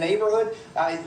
neighborhood.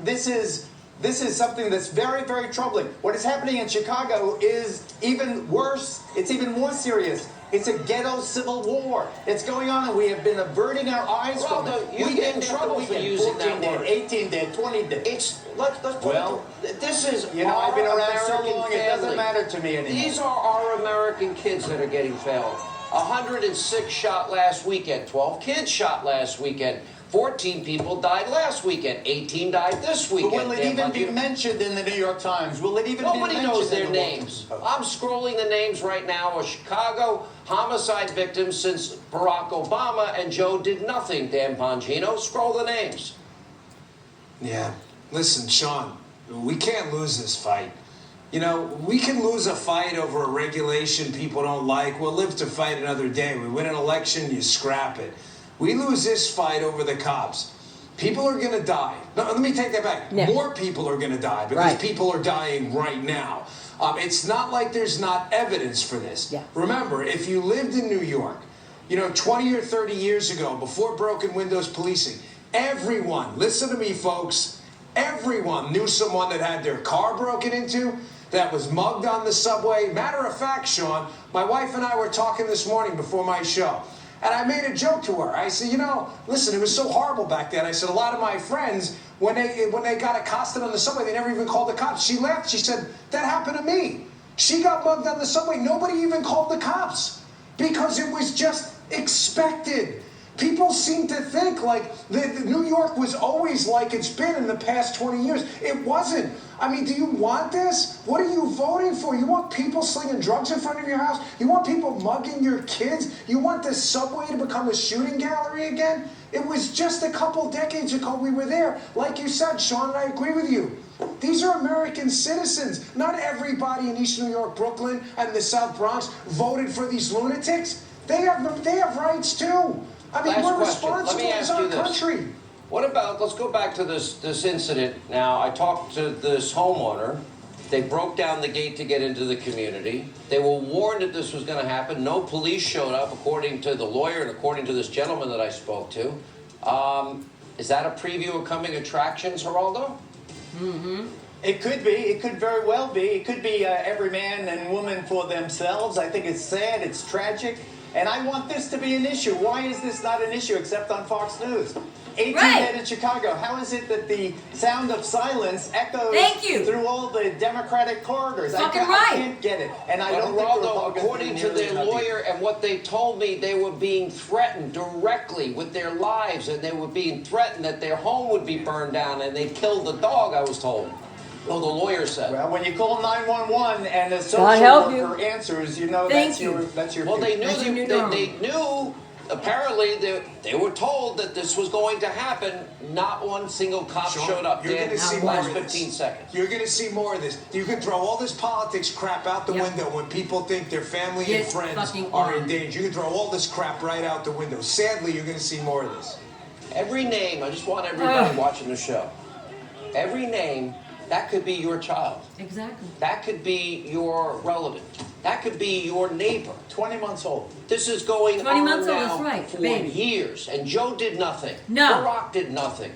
This is something that's very, very troubling. What is happening in Chicago is even worse. It's even more serious. It's a ghetto civil war. It's going on, and we have been averting our eyes from it. You get in trouble for using that word. 18 dead, 20 dead. Let's put this is I've been around so American long, family. it doesn't matter to me anymore. These are our American kids that are getting failed. 106 shot last weekend. 12 kids shot last weekend. 14 people died last weekend. 18 died this weekend. But will it even be mentioned in the New York Times? Will it even be mentioned? Nobody knows their names. I'm scrolling the names right now of Chicago homicide victims since Barack Obama and Joe did nothing. Dan Bongino, scroll the names. Yeah. Listen, Sean, we can't lose this fight. You know, we can lose a fight over a regulation people don't like. We'll live to fight another day. We win an election, you scrap it. We lose this fight over the cops. People are going to die. No, let me take that back. Yeah. More people are going to die because people are dying right now. It's not like there's not evidence for this. Yeah. Remember, if you lived in New York, 20 or 30 years ago, before broken windows policing, everyone, listen to me, folks, everyone knew someone that had their car broken into, that was mugged on the subway. Matter of fact, Sean, my wife and I were talking this morning before my show. And I made a joke to her. I said, listen, it was so horrible back then. I said, a lot of my friends, when they got accosted on the subway, they never even called the cops. She laughed. She said, that happened to me. She got mugged on the subway. Nobody even called the cops because it was just expected. People seem to think like New York was always like it's been in the past 20 years. It wasn't. I mean, do you want this? What are you voting for? You want people slinging drugs in front of your house? You want people mugging your kids? You want the subway to become a shooting gallery again? It was just a couple decades ago we were there. Like you said, Sean, and I agree with you. These are American citizens. Not everybody in East New York, Brooklyn, and the South Bronx voted for these lunatics. They have rights too. I mean, we're responsible as our country. What about, let's go back to this incident. Now, I talked to this homeowner. They broke down the gate to get into the community. They were warned that this was going to happen. No police showed up, according to the lawyer and according to this gentleman that I spoke to. Is that a preview of coming attractions, Geraldo? Mm-hmm. It could be. It could very well be. It could be every man and woman for themselves. I think it's sad. It's tragic. And I want this to be an issue. Why is this not an issue except on Fox News? 18 dead in Chicago. How is it that the sound of silence echoes through all the Democratic corridors? I can't get it. And I don't think according to their lawyer and what they told me, they were being threatened directly with their lives, and they were being threatened that their home would be burned down, and they killed the dog, I was told. Well, the lawyer said. Well, when you call 911 and a social worker answers, that's your. Well, they knew. Apparently, they were told that this was going to happen. Not one single cop showed up. You're going to see more of this. 15 seconds. You're going to see more of this. You can throw all this politics crap out the window when people think their family and friends are in danger. You can throw all this crap right out the window. Sadly, you're going to see more of this. Every name, I just want everybody watching the show. Every name, that could be your child. Exactly. That could be your relative. That could be your neighbor. 20 months old. This is going 20 on months old, now that's right, for baby. years. And Joe did nothing. No. Barack did nothing.